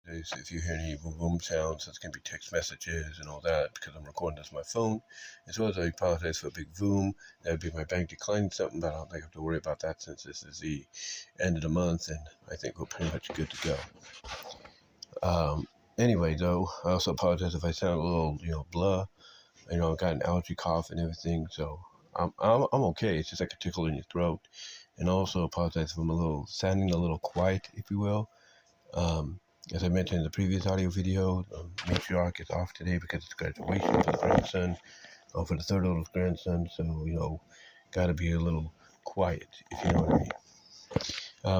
If you hear any boom boom sounds, it's going to be text messages and all that because I'm recording this on my phone. As well as I apologize for a big boom. That would be my bank declining something, but I don't think I have to worry about that since this is the end of the month and I think we're pretty much good to go. Anyway, though, I also apologize if I sound a little, blah. I got an allergy cough and everything, so I'm okay. It's just like a tickle in your throat. And also apologize if I'm sounding a little quiet, if you will. As I mentioned in the previous audio video, matriarch is off today because it's graduation for the grandson, or for the third oldest grandson, so, gotta be a little quiet, if you know what I mean.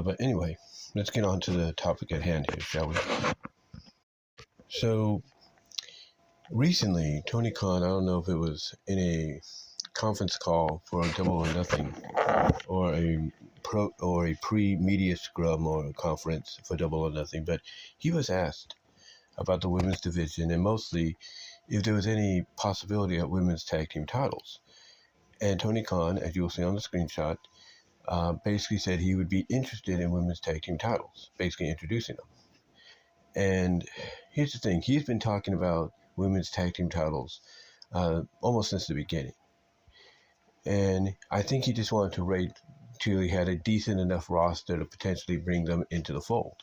But anyway, let's get on to the topic at hand here, shall we? So, recently, Tony Khan, I don't know if it was in a conference call for a Double or Nothing, or a pre-media scrum or a conference for Double or Nothing, but he was asked about the women's division and mostly if there was any possibility of women's tag team titles. And Tony Khan, as you'll see on the screenshot, basically said he would be interested in women's tag team titles, basically introducing them. And here's the thing, he's been talking about women's tag team titles almost since the beginning. And I think he just wanted to wait till he had a decent enough roster to potentially bring them into the fold.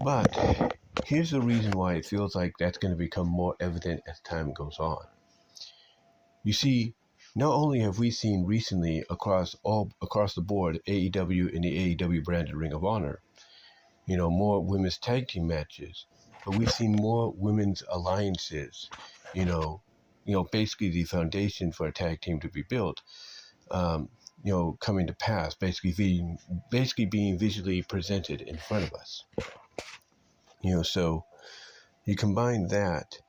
But here's the reason why it feels like that's going to become more evident as time goes on. You see, not only have we seen recently across the board AEW and the AEW branded Ring of Honor, more women's tag team matches, but we've seen more women's alliances, basically the foundation for a tag team to be built, coming to pass, basically being visually presented in front of us. So you combine that,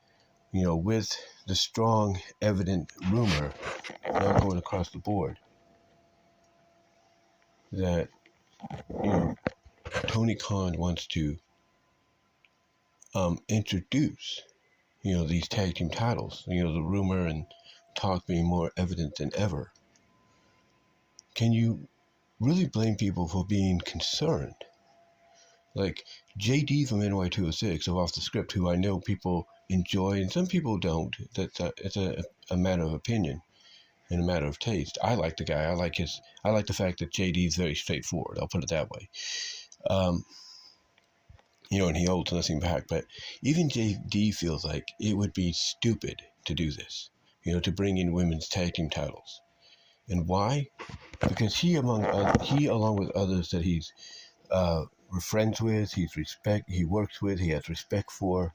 with the strong, evident rumor now going across the board that, Tony Khan wants to introduce, these tag team titles, the rumor and talk being more evident than ever. Can you really blame people for being concerned? Like JD from NY206 of Off the Script, who I know people enjoy and some people don't. It's a matter of opinion and a matter of taste. I like the guy. I like the fact that JD is very straightforward. I'll put it that way. And he holds nothing back. But even JD feels like it would be stupid to do this, to bring in women's tag team titles. And why? Because he, along with others that he's friends with, he works with, he has respect for,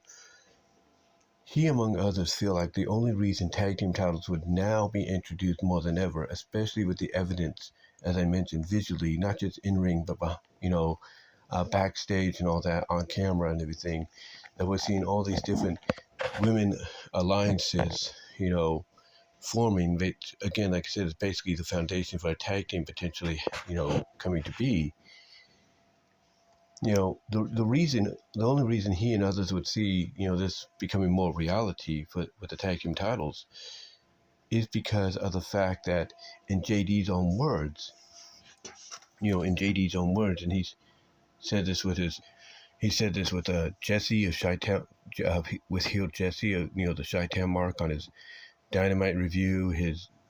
he, among others, feel like the only reason tag team titles would now be introduced more than ever, especially with the evidence, as I mentioned, visually, not just in ring, but backstage and all that, on camera and everything, that we're seeing all these different women alliances, forming. Again, like I said, is basically the foundation for a tag team potentially, coming to be. The only reason he and others would see, this becoming more reality with the tag team titles is because of the fact that in JD's own words, and he's said this with Jesse of Chi-Town, with heel Jesse, the Chi-Town mark on his Dynamite review,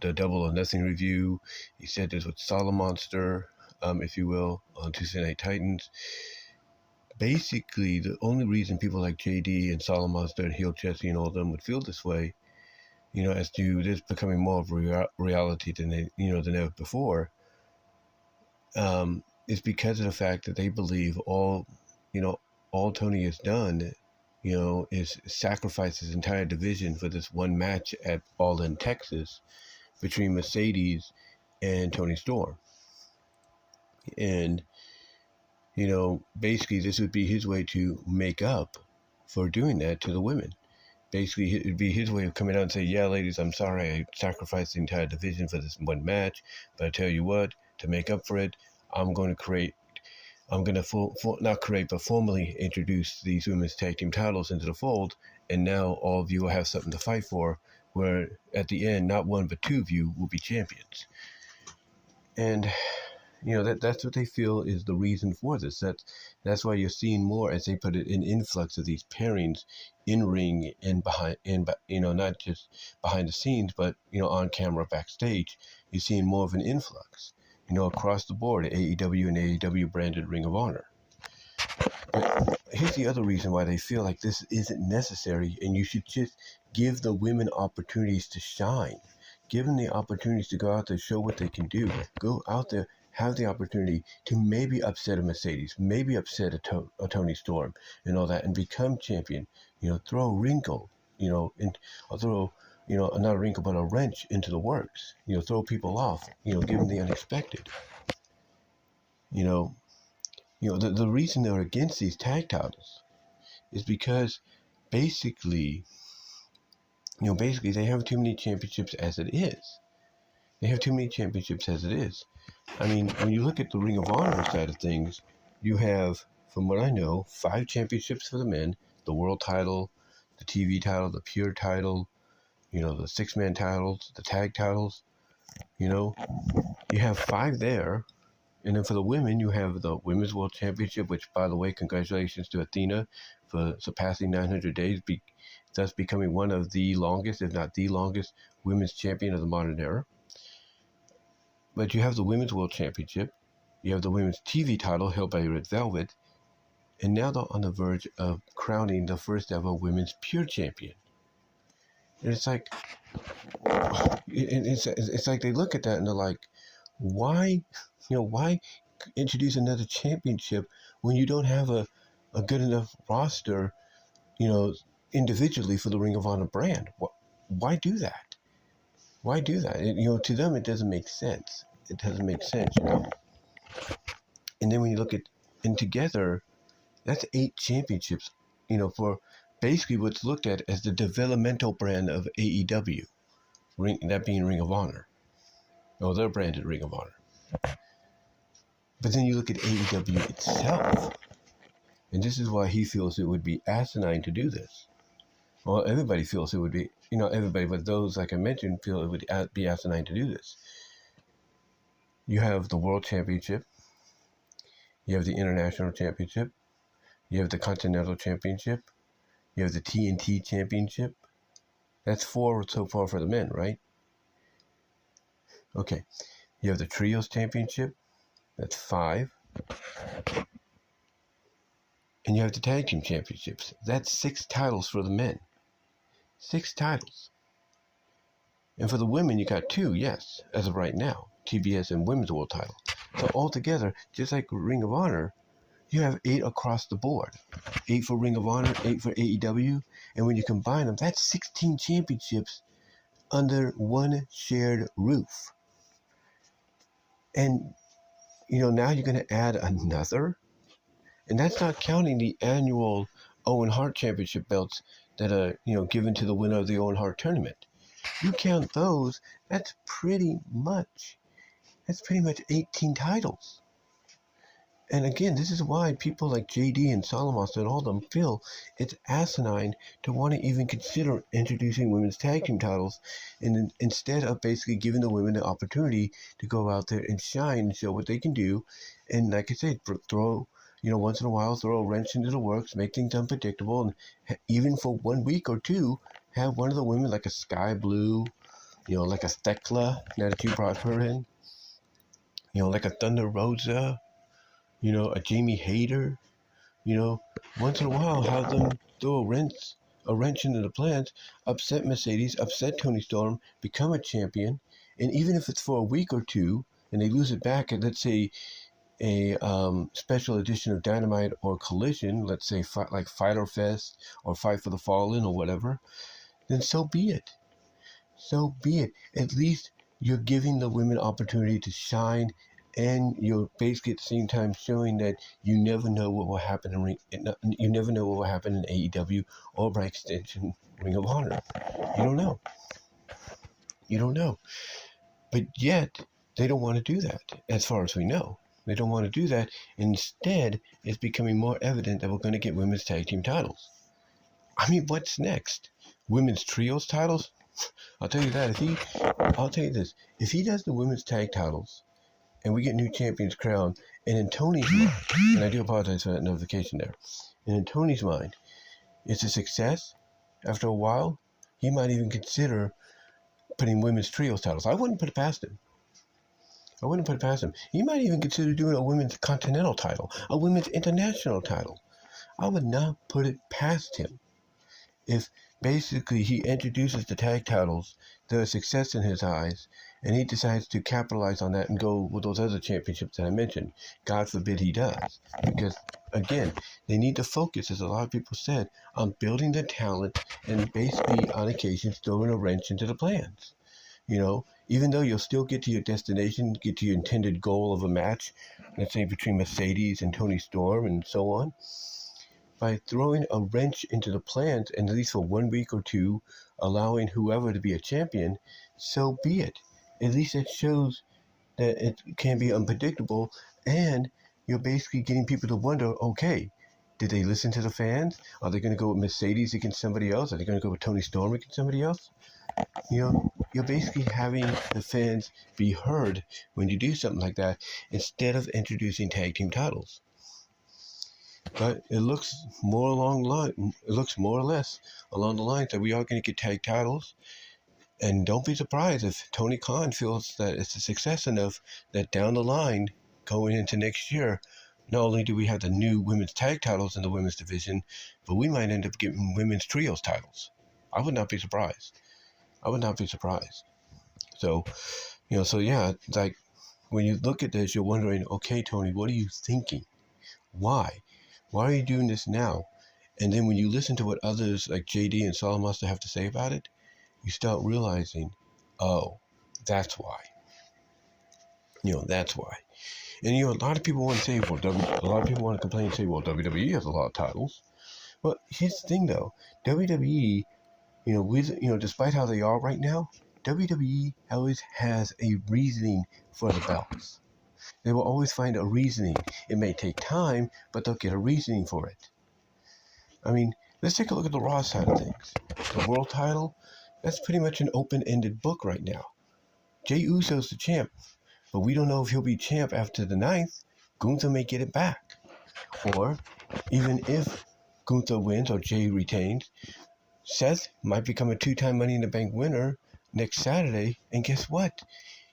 the Double or Nothing review. He said this with Solid Monster, if you will, on Tuesday Night Titans. Basically, the only reason people like JD and Solid Monster and heel Jesse and all of them would feel this way, as to this becoming more of a reality than ever before, is because of the fact that they believe all Tony has done, is sacrifice his entire division for this one match at All In Texas between Mercedes and Tony Storm. And, basically this would be his way to make up for doing that to the women. Basically, it would be his way of coming out and saying, yeah, ladies, I'm sorry, I sacrificed the entire division for this one match, but I tell you what, to make up for it, I'm going to formally introduce these women's tag team titles into the fold, and now all of you will have something to fight for, where at the end, not one but two of you will be champions. And, That's what they feel is the reason for this. That's why you're seeing more, as they put it, an influx of these pairings in ring and behind, and not just behind the scenes, but on camera backstage. You're seeing more of an influx, across the board, AEW and AEW branded Ring of Honor. But here's the other reason why they feel like this isn't necessary, and you should just give the women opportunities to shine. Give them the opportunities to go out there, show what they can do. Go out there, have the opportunity to maybe upset a Mercedes, maybe upset a Tony Storm and all that, and become champion. Throw a wrinkle, or throw, not a wrinkle, but a wrench into the works. Throw people off, give them the unexpected. The reason they're against these tag titles is because basically they have too many championships as it is. They have too many championships as it is. I mean, when you look at the Ring of Honor side of things, you have, from what I know, 5 championships for the men: the world title, the TV title, the pure title, the 6-man titles, the tag titles. You have 5 there. And then for the women, you have the Women's World Championship, which, by the way, congratulations to Athena for surpassing 900 days, thus becoming one of the longest, if not the longest, women's champion of the modern era. But you have the Women's World Championship. You have the Women's TV title held by Red Velvet. And now they're on the verge of crowning the first ever Women's Pure Champion. And it's like, it's like they look at that and they're like, why introduce another championship when you don't have a good enough roster, individually for the Ring of Honor brand? Why do that? Why do that? To them, it doesn't make sense. It doesn't make sense, And then when you look at, and together, that's 8 championships, for basically what's looked at as the developmental brand of AEW, that being Ring of Honor. Or their branded Ring of Honor. But then you look at AEW itself, and this is why he feels it would be asinine to do this. Well, everybody feels it would be, everybody, but those, like I mentioned, feel it would be asinine to do this. You have the World Championship, you have the International Championship, you have the Continental Championship, you have the TNT Championship. That's 4 so far for the men, right? Okay. You have the Trios Championship. That's 5. And you have the Tag Team Championships. That's 6 titles for the men. 6 titles. And for the women, you got 2, yes, as of right now. TBS and Women's World title. So altogether, just like Ring of Honor, you have 8 across the board. 8 for Ring of Honor, 8 for AEW. And when you combine them, that's 16 championships under one shared roof. And, now you're going to add another. And that's not counting the annual Owen Hart Championship belts that are, given to the winner of the Owen Hart tournament. You count those, that's pretty much 18 titles. And again, this is why people like JD and Solomos and all of them feel it's asinine to want to even consider introducing women's tag team titles, and instead of basically giving the women the opportunity to go out there and shine and show what they can do. And like I said, throw, once in a while, throw a wrench into the works, make things unpredictable, and even for 1 week or 2, have one of the women like a Sky Blue, like a Thekla, now that you brought her in, like a Thunder Rosa, a Jamie Hayter, once in a while have them throw a wrench into the plans, upset Mercedes, upset Tony Storm, become a champion, and even if it's for a week or 2, and they lose it back at, let's say, a special edition of Dynamite or Collision, let's say like Fighter Fest or Fight for the Fallen or whatever, then so be it. So be it. At least you're giving the women opportunity to shine, and you're basically at the same time showing that you never know what will happen in AEW or by extension Ring of Honor. You don't know. You don't know. But yet they don't want to do that, as far as we know. They don't want to do that. Instead, it's becoming more evident that we're going to get women's tag team titles. I mean, what's next? Women's trios titles? I'll tell you that. I'll tell you this. If he does the women's tag titles and we get new champions crowned, and in Tony's mind, and I do apologize for that notification there, and in Tony's mind, it's a success. After a while, he might even consider putting women's trios titles. I wouldn't put it past him. He might even consider doing a women's continental title, a women's international title. I would not put it past him. If basically he introduces the tag titles, they're a success in his eyes, and he decides to capitalize on that and go with those other championships that I mentioned. God forbid he does. Because, again, they need to focus, as a lot of people said, on building the talent and basically, on occasions, throwing a wrench into the plans. You know, even though you'll still get to your destination, get to your intended goal of a match, let's say between Mercedes and Toni Storm and so on, by throwing a wrench into the plans, and at least for 1 week or two, allowing whoever to be a champion, so be it. At least it shows that it can be unpredictable, and you're basically getting people to wonder, okay, did they listen to the fans? Are they going to go with Mercedes against somebody else? Are they going to go with Toni Storm against somebody else? You know, you're basically having the fans be heard when you do something like that, instead of introducing tag team titles. But it looks more or less along the lines that we are going to get tag titles. And don't be surprised if Tony Khan feels that it's a success enough that down the line, going into next year, not only do we have the new women's tag titles in the women's division, but we might end up getting women's trios titles. I would not be surprised. So, yeah, like when you look at this, you're wondering, okay, Tony, what are you thinking? Why? Why are you doing this now? And then when you listen to what others like JD and Solomasta have to say about it, you start realizing, oh, that's why. That's why. And, a lot of people want to say, a lot of people want to complain and say, well, WWE has a lot of titles. But here's the thing, though. WWE, despite how they are right now, WWE always has a reasoning for the belts. They will always find a reasoning. It may take time, but they'll get a reasoning for it. I mean, let's take a look at the Raw side of things. The world title, that's pretty much an open-ended book right now. Jey Uso's the champ, but we don't know if he'll be champ after the 9th. Gunther may get it back. Or, even if Gunther wins or Jey retains, Seth might become a 2-time Money in the Bank winner next Saturday, and guess what?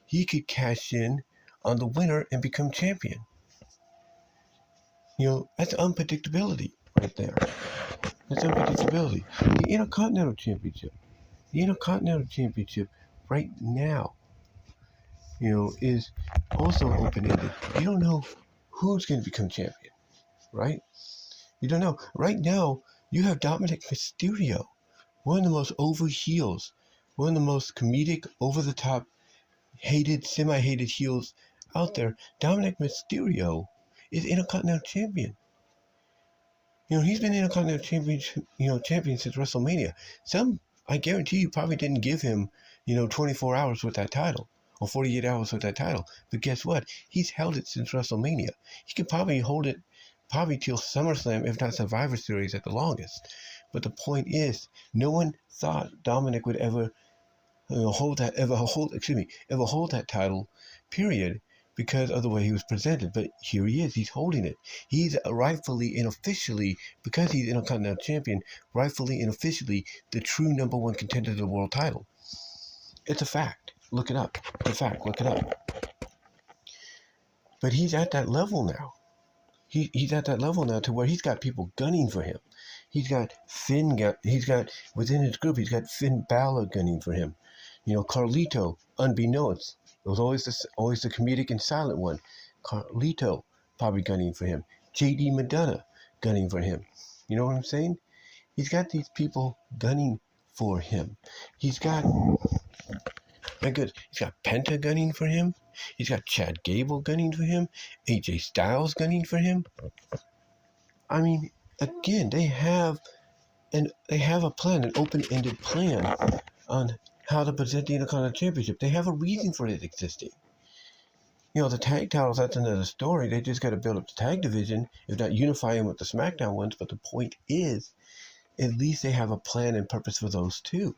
He could cash in on the winner and become champion. That's unpredictability right there. That's unpredictability. The Intercontinental Championship right now, is also open-ended. You don't know who's going to become champion, right? You don't know. Right now, you have Dominic Mysterio, one of the most over heels, one of the most comedic, over-the-top, hated, semi-hated heels out there. Dominic Mysterio is Intercontinental Champion. He's been Intercontinental Champion since WrestleMania. I guarantee you, probably didn't give him, 24 hours with that title, or 48 hours with that title. But guess what? He's held it since WrestleMania. He could probably hold it till SummerSlam, if not Survivor Series at the longest. But the point is, no one thought Dominic would ever hold that title, period, because of the way he was presented. But here he is. He's holding it. He's rightfully and officially, because he's Intercontinental Champion, rightfully and officially the true number one contender to the world title. It's a fact. Look it up. It's a fact. Look it up. But he's at that level now. He's at that level now to where he's got people gunning for him. He's got within his group, he's got Finn Balor gunning for him. Carlito, unbeknownst, it was always the comedic and silent one. Carlito probably gunning for him. JD McDonough gunning for him. You know what I'm saying? He's got these people gunning for him. He's got Penta gunning for him. He's got Chad Gable gunning for him. AJ Styles gunning for him. I mean, again, they have a plan, an open-ended plan on how to present the Intercontinental Championship. They have a reason for it existing. The tag titles, that's another story. They just got to build up the tag division, if not unify them with the SmackDown ones. But the point is, at least they have a plan and purpose for those too.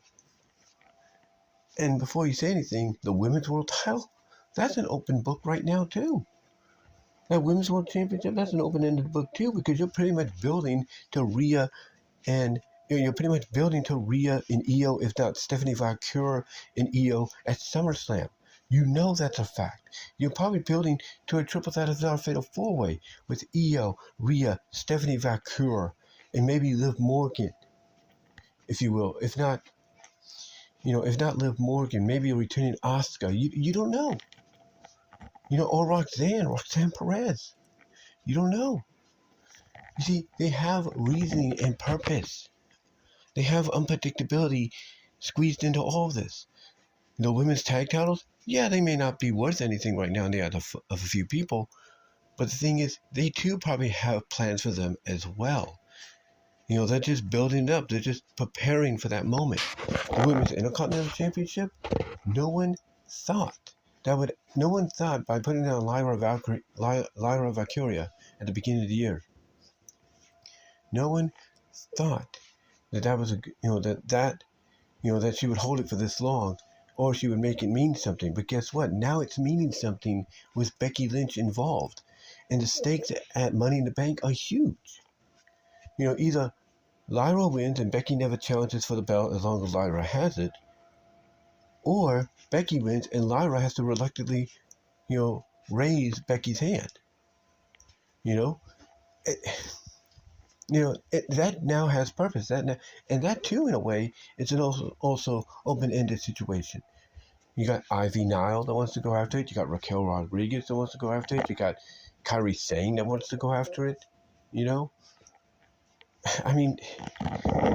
And before you say anything, the women's world title, That's an open book right now too. That Women's World Championship, that's an open-ended book too, because you're pretty much building to Rhea and you're pretty much building to Rhea and Io, if not Stephanie Valkyrie and Io at SummerSlam. You know that's a fact. You're probably building to a triple threat fatal four-way with Io, Rhea, Stephanie Valkyrie, and maybe Liv Morgan, if you will. If not Liv Morgan, maybe a returning Asuka. You don't know. Or Roxanne Perez. You don't know. You see, they have reasoning and purpose. They have unpredictability squeezed into all of this. The women's tag titles, yeah, they may not be worth anything right now in the eyes of a few people, but the thing is, they too probably have plans for them as well. They're just building it up. They're just preparing for that moment. The Women's Intercontinental Championship, no one thought by putting down Lyra Valkyria at the beginning of the year. No one thought that was that she would hold it for this long, or she would make it mean something. But guess what? Now it's meaning something with Becky Lynch involved, and the stakes at Money in the Bank are huge. Either Lyra wins and Becky never challenges for the belt as long as Lyra has it, or Becky wins and Lyra has to reluctantly, raise Becky's hand. That now has purpose. And that too, in a way, it's an also open-ended situation. You got Ivy Nile that wants to go after it. You got Raquel Rodriguez that wants to go after it. You got Kairi Sane that wants to go after it. I mean,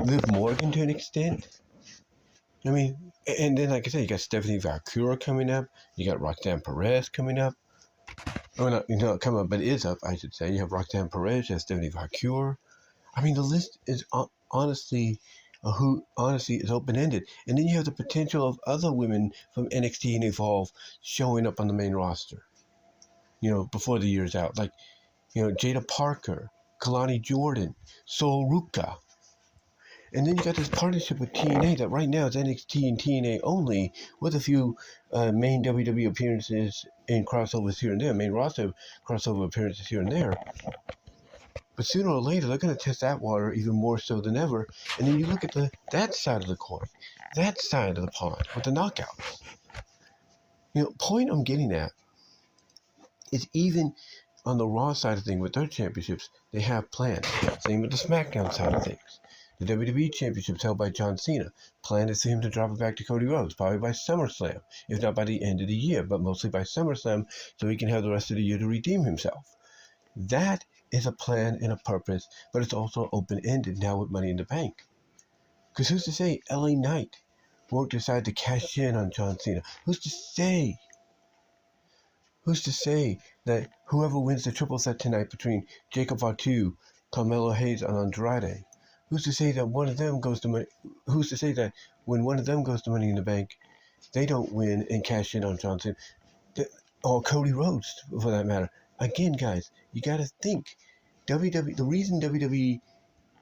Liv Morgan to an extent. I mean, and then, like I said, you got Stephanie Valkyrie coming up. You got Roxanne Perez coming up. Oh, not coming up, but is up, I should say. You have Roxanne Perez, you have Stephanie Valkyrie. I mean, the list is honestly is open-ended. And then you have the potential of other women from NXT and Evolve showing up on the main roster, before the year's out. Like, Jada Parker, Kalani Jordan, Sol Ruka. And then you got this partnership with TNA that right now is NXT and TNA only, with a few main WWE appearances and crossovers here and there, main roster crossover appearances here and there. But sooner or later, they're going to test that water even more so than ever. And then you look at that side of the coin, that side of the pond with the knockouts. Point I'm getting at is even on the Raw side of things with their championships, they have plans. Same with the SmackDown side of things. The WWE Championship held by John Cena. Plan is for him to drop it back to Cody Rhodes, probably by SummerSlam, if not by the end of the year, but mostly by SummerSlam, so he can have the rest of the year to redeem himself. That is a plan and a purpose, but it's also open-ended now with Money in the Bank. Because who's to say LA Knight won't decide to cash in on John Cena? Who's to say? Who's to say that whoever wins the triple threat tonight between Jacob Fatu, Carmelo Hayes, and Andrade, who's to say that one of them goes to Money? Who's to say that when one of them goes to Money in the Bank, they don't win and cash in on John Cena, or Cody Rhodes, for that matter? Again, guys, you got to think. WWE. The reason WWE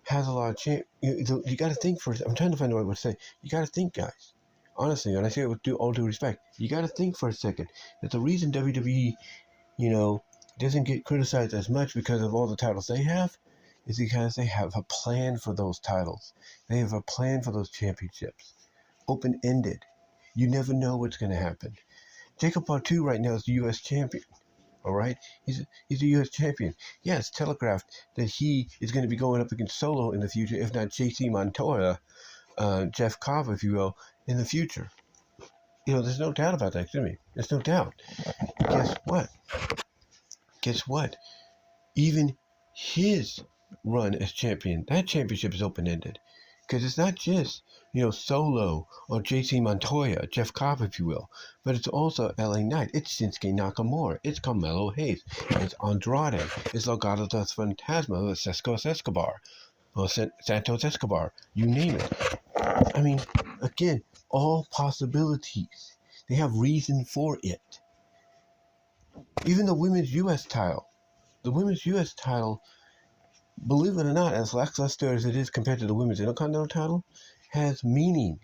has a lot of you got to think first. I'm trying to find the right word to say. You got to think, guys. Honestly, and I say it with all due respect, you got to think for a second that the reason WWE, doesn't get criticized as much because of all the titles they have, is because they have a plan for those titles. They have a plan for those championships. Open-ended. You never know what's going to happen. Jacob Fatu right now is the U.S. champion. All right? He's a U.S. champion. Yeah, it's telegraphed that he is going to be going up against Solo in the future, if not JC Montoya, Jeff Cobb, if you will, in the future. There's no doubt about that, excuse me. There's no doubt. But guess what? Even his run as champion, that championship is open-ended. Because it's not just, Solo or JC Montoya, Jeff Cobb, if you will, but it's also LA Knight, it's Shinsuke Nakamura, it's Carmelo Hayes, it's Andrade, it's Legado del Fantasma, it's Escobar, or Santos Escobar, you name it. I mean, again, all possibilities. They have reason for it. Even the women's U.S. title. The women's U.S. title, believe it or not, as lackluster as it is compared to the women's Intercontinental title, has meaning.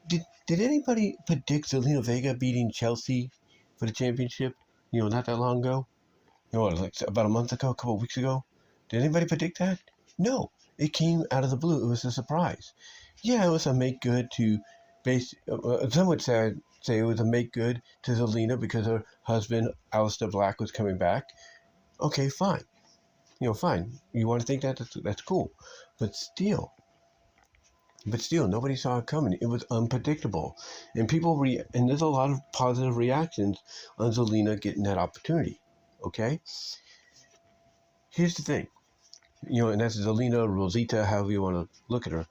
Did anybody predict Zelina Vega beating Chelsea for the championship, not that long ago? Like about a month ago, a couple of weeks ago? Did anybody predict that? No. It came out of the blue. It was a surprise. Yeah, it was a make good to some would say it was a make good to Zelina because her husband, Aleister Black, was coming back. Okay, fine. Fine. You want to think that? That's cool. But still, nobody saw it coming. It was unpredictable. And and there's a lot of positive reactions on Zelina getting that opportunity. Okay? Here's the thing. And that's Zelina, Rosita, however you want to look at her.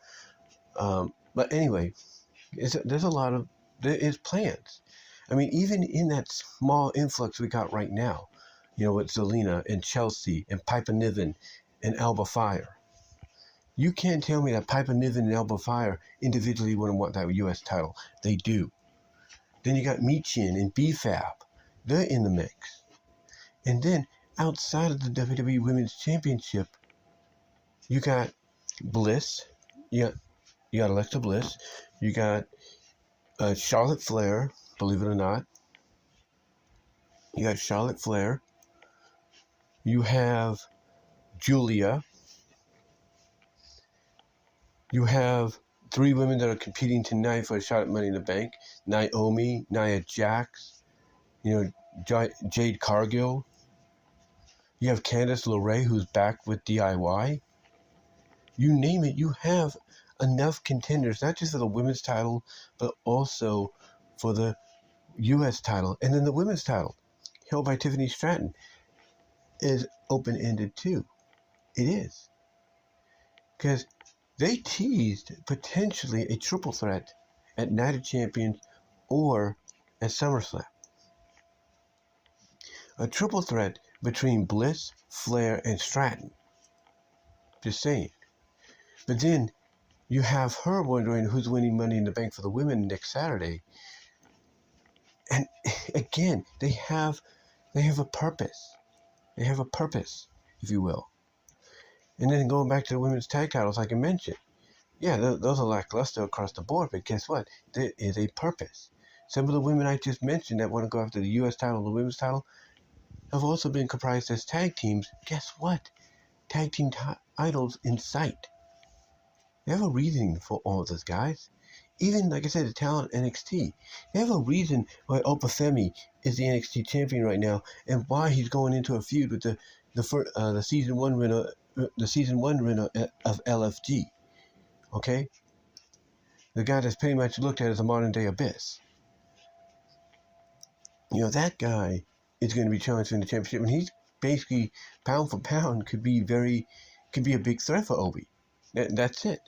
But anyway, there is plans. I mean, even in that small influx we got right now, with Zelina and Chelsea and Piper Niven and Alba Fire. You can't tell me that Piper Niven and Alba Fire individually wouldn't want that U.S. title. They do. Then you got Michin and BFAB. They're in the mix. And then outside of the WWE Women's Championship, you got Bliss. You got Alexa Bliss. You got Charlotte Flair, believe it or not. You got Charlotte Flair. You have Julia. You have 3 women that are competing tonight for a shot at Money in the Bank. Naomi, Nia Jax, Jade Cargill. You have Candice LeRae, who's back with DIY. You name it, you have enough contenders, not just for the women's title, but also for the U.S. title. And then the women's title, held by Tiffany Stratton, is open-ended too. It is. Because they teased potentially a triple threat at Night of Champions or at SummerSlam. A triple threat between Bliss, Flair, and Stratton. Just saying. But then you have her wondering who's winning Money in the Bank for the women next Saturday. And again, they have a purpose. They have a purpose, if you will. And then going back to the women's tag titles, like I mentioned, yeah, those are lackluster across the board, but guess what? There is a purpose. Some of the women I just mentioned that want to go after the U.S. title and the women's title have also been comprised as tag teams. Guess what? Tag team titles in sight. They have a reason for all of this, guys. Even, like I said, the talent NXT. They have a reason why Opafemi is the NXT champion right now, and why he's going into a feud with the season one winner of LFG. Okay, the guy that's pretty much looked at as a modern day Abyss. That guy is going to be challenging the championship, and he's basically pound for pound could be a big threat for Obi. That's it.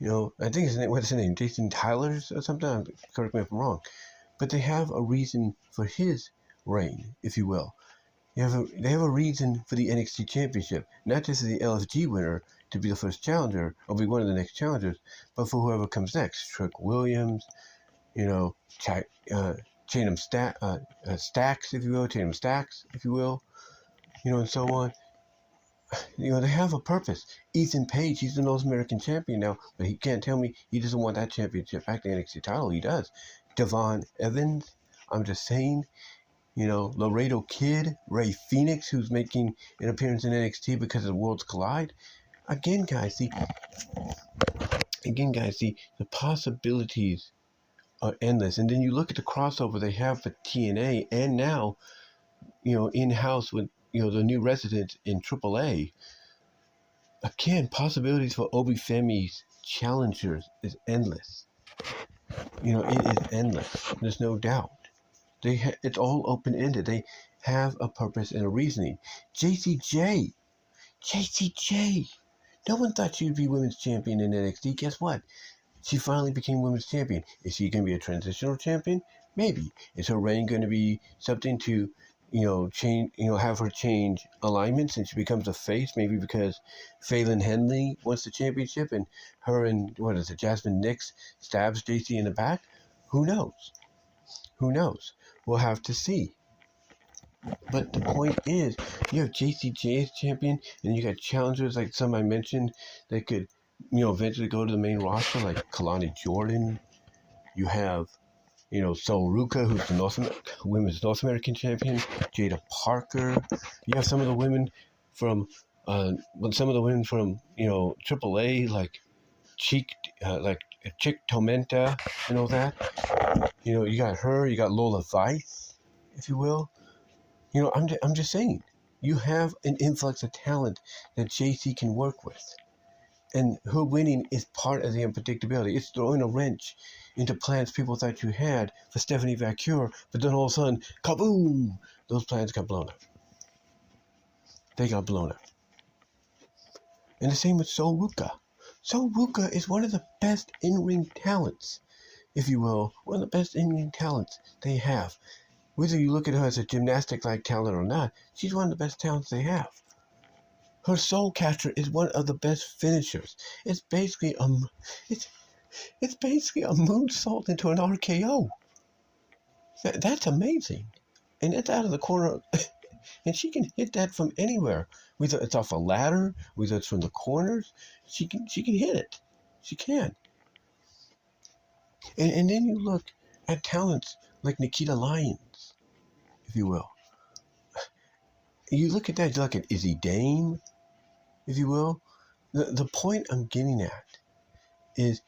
I think what's his name? Jason Tyler or something? Correct me if I'm wrong. But they have a reason for his reign, if you will. They have a reason for the NXT Championship, not just the LFG winner to be the first challenger or be one of the next challengers, but for whoever comes next. Trick Williams, Tatum Stacks, if you will, Tatum Stacks, if you will, and so on. They have a purpose. Ethan Page, he's the North American champion now, but he can't tell me he doesn't want that championship back, the NXT title. He does. Devon Evans, I'm just saying, Laredo Kid, Ray Phoenix, who's making an appearance in NXT because of Worlds Collide. Again, guys, the possibilities are endless. And then you look at the crossover they have for TNA, and now, in-house with, the new residents in AAA. Again, possibilities for Obi-Femi's challengers is endless. It is endless. There's no doubt. It's all open-ended. They have a purpose and a reasoning. JCJ. No one thought she'd be women's champion in NXT. Guess what? She finally became women's champion. Is she going to be a transitional champion? Maybe. Is her reign going to be something to, change, have her change alignments and she becomes a face? Maybe because Phelan Henley wants the championship and her and, Jasmine Nix stabs JC in the back? Who knows? We'll have to see. But the point is, you have JCJ as champion, and you got challengers like some I mentioned that could, eventually go to the main roster, like Kalani Jordan. You have, Sol Ruka, who's the women's North American champion, Jada Parker. You have some of the women from, AAA, like Chick Tormenta and all that. You got her, you got Lola Vice, if you will. I'm just saying, you have an influx of talent that JC can work with. And her winning is part of the unpredictability. It's throwing a wrench into plans people thought you had for Stephanie Vacure, but then all of a sudden, kaboom! Those plans got blown up. They got blown up. And the same with Sol Ruka. Sol Ruka is one of the best in-ring talents, if you will, one of the best in-ring talents they have. Whether you look at her as a gymnastic-like talent or not, she's one of the best talents they have. Her soul catcher is one of the best finishers. It's basically a moonsault into an RKO. That's amazing, and it's out of the corner, and she can hit that from anywhere. Whether it's off a ladder, whether it's from the corners, she can hit it. She can. And then you look at talents like Nikita Lyons, if you will. You look at that. You look at Izzy Dame, if you will. The point I'm getting at is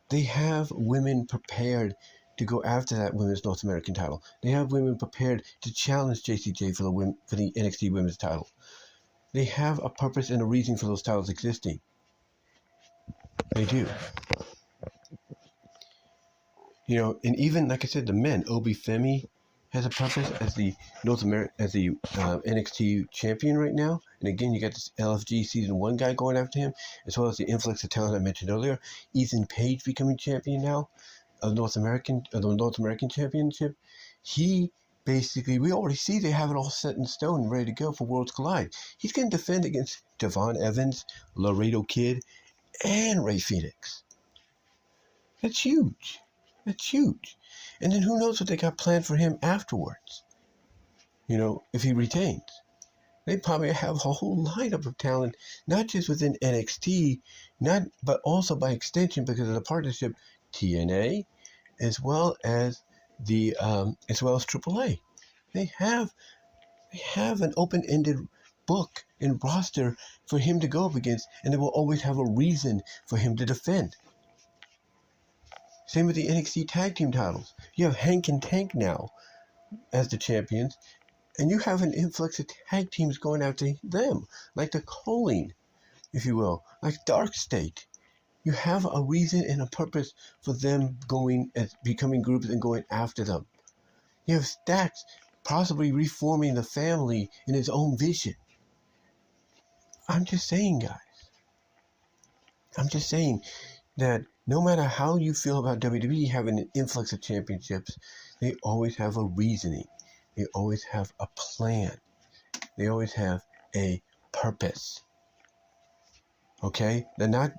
they have women prepared to go after that women's North American title. They have women prepared to challenge JCJ for the NXT women's title. They have a purpose and a reason for those titles existing. They do. And even like I said, the men, Obi Femi has a purpose as the NXT champion right now. And again, you got this LFG Season 1 guy going after him, as well as the influx of talent I mentioned earlier. Ethan Page becoming champion now of the North American Championship. He basically, we already see they have it all set in stone and ready to go for Worlds Collide. He's going to defend against Devon Evans, Laredo Kid, and Ray Phoenix. That's huge. That's huge. And then who knows what they got planned for him afterwards, if he retains. They probably have a whole lineup of talent, not just within NXT, but also by extension because of the partnership TNA, as well as AAA. They have an open-ended book and roster for him to go up against, and they will always have a reason for him to defend. Same with the NXT tag team titles. You have Hank and Tank now as the champions, and you have an influx of tag teams going after them, like the Calling, if you will, like Dark State. You have a reason and a purpose for them becoming groups and going after them. You have Stacks possibly reforming the family in his own vision. I'm just saying, guys. I'm just saying that no matter how you feel about WWE having an influx of championships, they always have a reasoning. They always have a plan. They always have a purpose. Okay?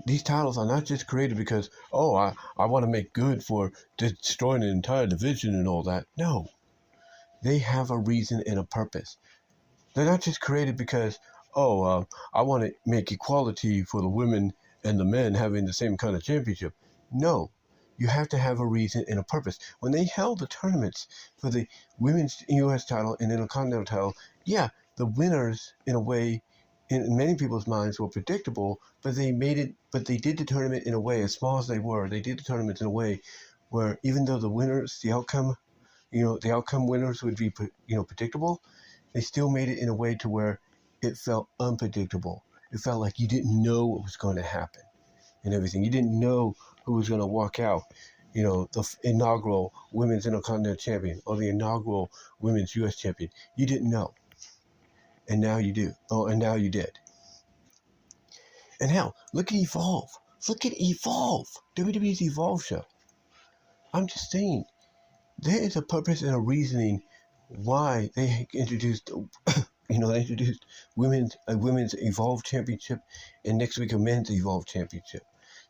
These titles are not just created because, I want to make good for destroying an entire division and all that. No. They have a reason and a purpose. They're not just created because, I want to make equality for the women and the men having the same kind of championship. No. You have to have a reason and a purpose. When they held the tournaments for the women's U.S. title and Intercontinental title, the winners, in a way, in many people's minds, were predictable, but they did the tournament in a way, as small as they were, they did the tournament in a way where even though the outcome winners would be, predictable, they still made it in a way to where it felt unpredictable. It felt like you didn't know what was going to happen and everything. You didn't know who was going to walk out, the inaugural Women's Intercontinental Champion or the inaugural Women's U.S. Champion. You didn't know. And now you do. And now you did. And hell, look at Evolve. Look at Evolve. WWE's Evolve show. I'm just saying, there is a purpose and a reasoning why they introduced, women's Evolve Championship and next week a men's Evolve Championship.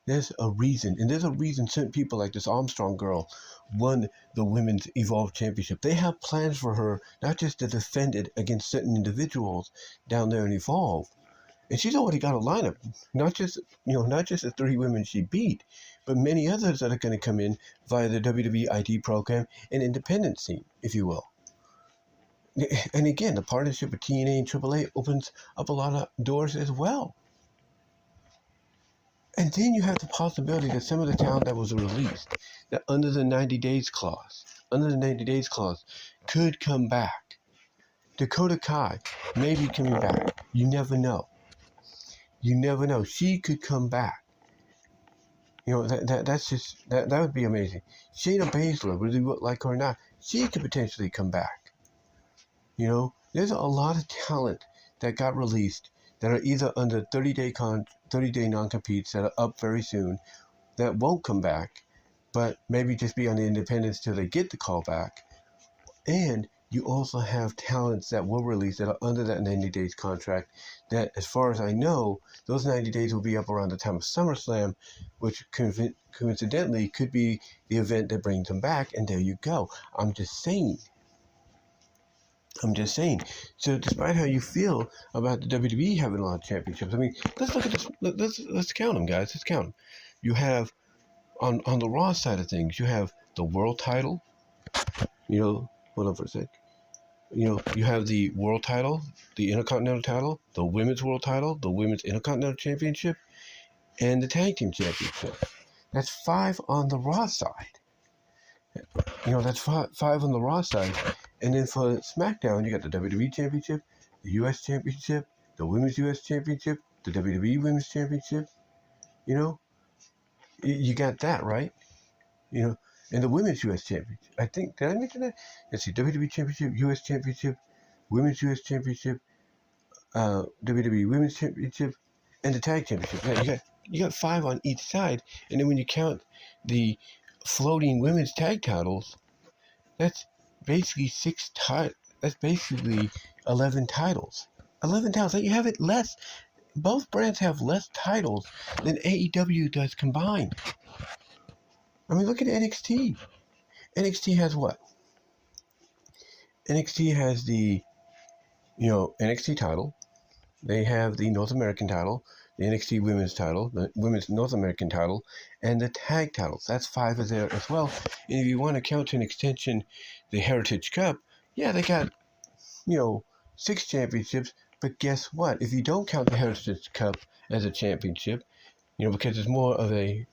There's a reason, and there's a reason certain people like this Armstrong girl won the Women's Evolve Championship. They have plans for her, not just to defend it against certain individuals down there in Evolve, And she's already got a lineup, not just the 3 women she beat, but many others that are going to come in via the WWE ID program and independent scene, if you will. And again, the partnership with TNA and AAA opens up a lot of doors as well. And then you have the possibility that some of the talent that was released, that under the 90 days clause, could come back. Dakota Kai may be coming back. You never know. She could come back. That would be amazing. Shayna Baszler, whether you like her or not, she could potentially come back. There's a lot of talent that got released that are either under 30-day non-competes that are up very soon that won't come back, but maybe just be on the independents till they get the call back. And you also have talents that will release that are under that 90 days contract that, as far as I know, those 90 days will be up around the time of SummerSlam, which coincidentally could be the event that brings them back, and there you go. I'm just saying. So despite how you feel about the WWE having a lot of championships, I mean, let's look at this. Let's count them, guys. Let's count them. You have, on the Raw side of things, you have the world title. Hold on for a sec. You have the world title, the Intercontinental title, the women's world title, the women's Intercontinental championship, and the tag team championship. That's 5 on the Raw side. That's five on the Raw side. And then for SmackDown, you got the WWE Championship, the U.S. Championship, the Women's U.S. Championship, the WWE Women's Championship. You got that, right? And the Women's U.S. Championship. I think, did I mention that? Let's see, WWE Championship, U.S. Championship, Women's U.S. Championship, WWE Women's Championship, and the Tag Championship. Yeah, you got 5 on each side. And then when you count the floating women's tag titles, that's basically 6 titles. That's basically 11 titles. 11 titles. You have it less. Both brands have less titles than AEW does combined. I mean, look at NXT. NXT has what? NXT has the, NXT title. They have the North American title, the NXT women's title, the women's North American title, and the tag titles. That's 5 of there as well. And if you want to count to an extension the Heritage Cup, yeah, they got, 6 championships. But guess what? If you don't count the Heritage Cup as a championship, because it's more of a,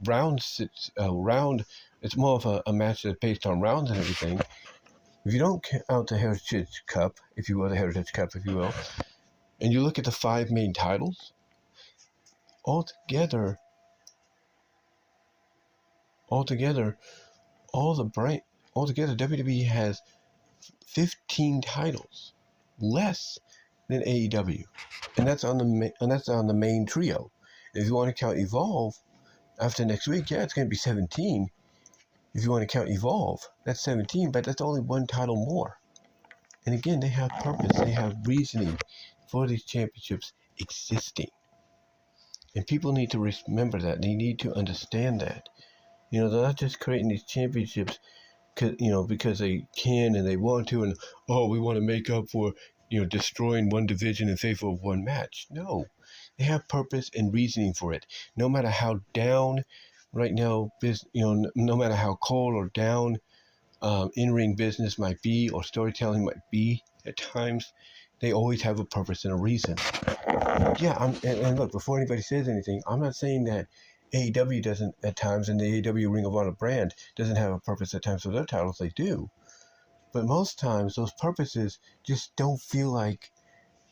round, it's more of a match that's based on rounds and everything. If you don't count the Heritage Cup, if you will, and you look at the 5 main titles, altogether, WWE has 15 titles less than AEW, and that's on the main trio. If you want to count Evolve after next week, yeah, it's going to be 17. If you want to count Evolve, that's 17, but that's only 1 title more. And again, they have purpose, they have reasoning for these championships existing. And people need to remember that. They need to understand that. They're not just creating these championships because they can and they want to, and we want to make up for destroying one division in favor of one match. No, they have purpose and reasoning for it. No matter how down right now, no matter how cold or down in-ring business might be or storytelling might be at times, they always have a purpose and a reason. Yeah, and look, before anybody says anything, I'm not saying that AEW doesn't at times, and the AEW Ring of Honor brand doesn't have a purpose at times for their titles. They do. But most times, those purposes just don't feel like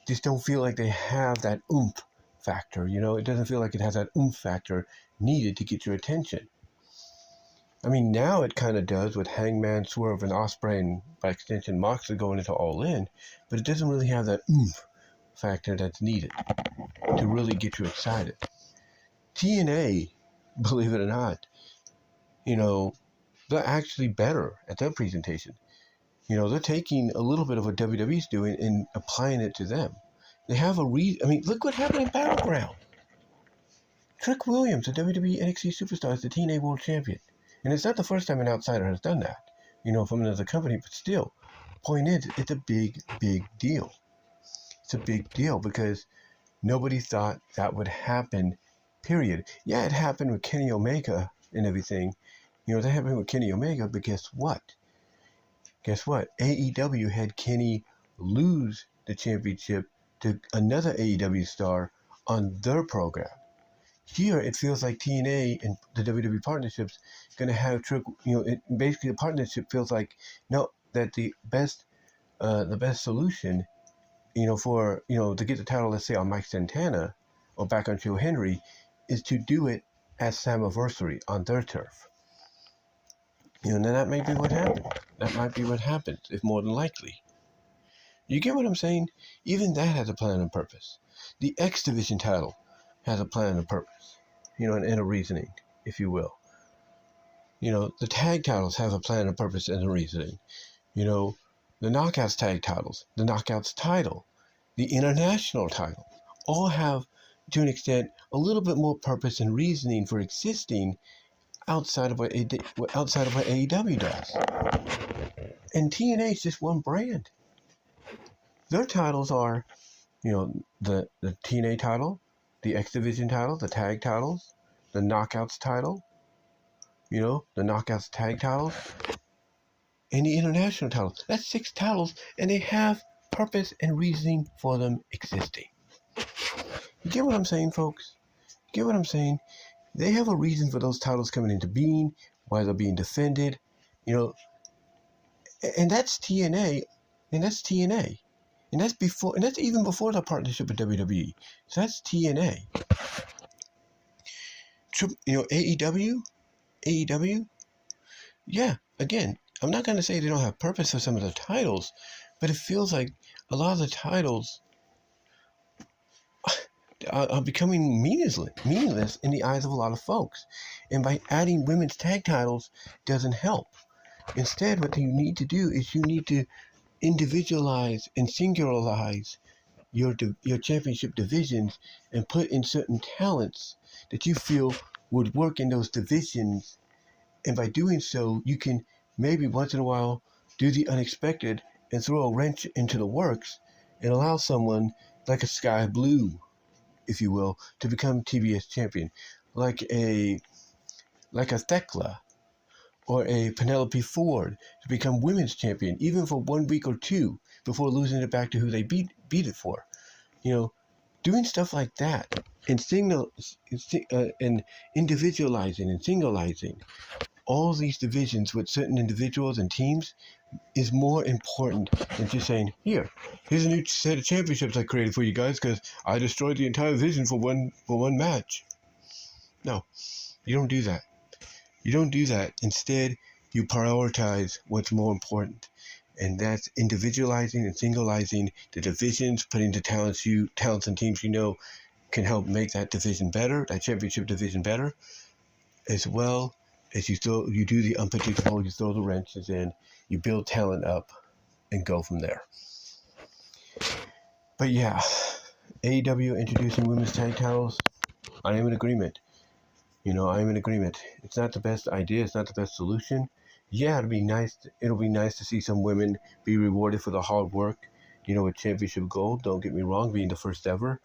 they have that oomph factor. It doesn't feel like it has that oomph factor needed to get your attention. I mean, now it kind of does with Hangman, Swerve, and Ospreay, and by extension Moxley going into All In, but it doesn't really have that oomph factor that's needed to really get you excited. TNA, believe it or not, they're actually better at their presentation. They're taking a little bit of what WWE's doing and applying it to them. They have a look what happened in Battleground. Trick Williams, the WWE NXT superstar, is the TNA World Champion. And it's not the first time an outsider has done that, from another company, but still, point is, it's a big, big deal. It's a big deal because Nobody thought that would happen, period. Yeah, it happened with Kenny Omega and everything. That happened with Kenny Omega, but guess what? AEW had Kenny lose the championship to another AEW star on their program. Here, it feels like TNA and the WWE partnership's going to have basically the partnership feels like that the best solution, for to get the title, let's say on Mike Santana or back on Joe Henry, is to do it as Slammiversary on their turf. Then that may be what happened. That might be what happens, if more than likely. You get what I'm saying? Even that has a plan and purpose. The X Division title has a plan and purpose, and a reasoning, if you will. The tag titles have a plan and purpose and a reasoning. The Knockouts tag titles, the Knockouts title, the International title, all have, to an extent, a little bit more purpose and reasoning for existing outside of what AEW does. And TNA is just one brand. Their titles are, the TNA title, the X Division title, the tag titles, the Knockouts title, the Knockouts tag titles, and the International title. That's 6 titles, and they have purpose and reasoning for them existing. You get what I'm saying, folks? Get what I'm saying? They have a reason for those titles coming into being, why they're being defended, and that's TNA, and that's TNA, and that's even before the partnership with WWE. So that's TNA. AEW, yeah. Again, I'm not going to say they don't have purpose for some of the titles, but it feels like a lot of the titles are becoming meaningless in the eyes of a lot of folks. And by adding women's tag titles doesn't help. Instead, what you need to do is you need to individualize and singularize your championship divisions and put in certain talents that you feel would work in those divisions. And by doing so, you can maybe once in a while do the unexpected and throw a wrench into the works and allow someone like a Sky Blue, if you will, to become TBS champion, like a Thekla or a Penelope Ford to become women's champion, even for 1 week or 2 before losing it back to who they beat it for. Doing stuff like that and and individualizing and singularizing all these divisions with certain individuals and teams is more important than just saying, here's a new set of championships I created for you guys because I destroyed the entire division for one match. No, you don't do that. You don't do that. Instead, you prioritize what's more important, and that's individualizing and singularizing the divisions, putting the talents and teams can help make that division better, that championship division better, as well as you do the unpredictable, you throw the wrenches in, you build talent up, and go from there. But yeah, AEW introducing women's tag titles, I am in agreement. I am in agreement. It's not the best idea. It's not the best solution. Yeah, it'll be nice to see some women be rewarded for the hard work, with championship gold. Don't get me wrong, being the first ever.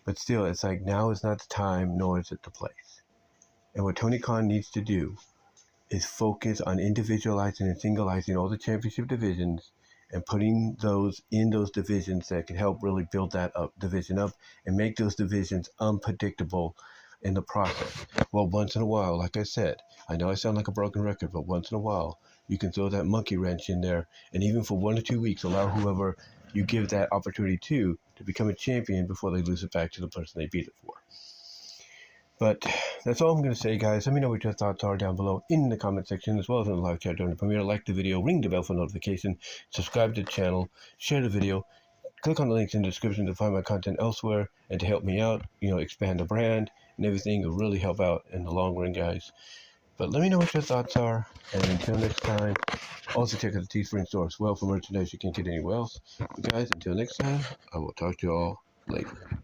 But still, it's like now is not the time, nor is it the place. And what Tony Khan needs to do is focus on individualizing and singularizing all the championship divisions and putting those in those divisions that can help really build that division up and make those divisions unpredictable in the process. Well, once in a while, like I said, I know I sound like a broken record, but once in a while, you can throw that monkey wrench in there, and even for 1 or 2 weeks, allow whoever you give that opportunity to become a champion before they lose it back to the person they beat it for. But that's all I'm going to say, guys. Let me know what your thoughts are down below in the comment section, as well as in the live chat during the premiere. Like the video, ring the bell for notification, subscribe to the channel, share the video, click on the links in the description to find my content elsewhere and to help me out, expand the brand and everything. Will really help out in the long run, guys. But let me know what your thoughts are, and until next time, also check out the Teespring store as well for merchandise you can't get anywhere else. But guys, until next time, I will talk to you all later.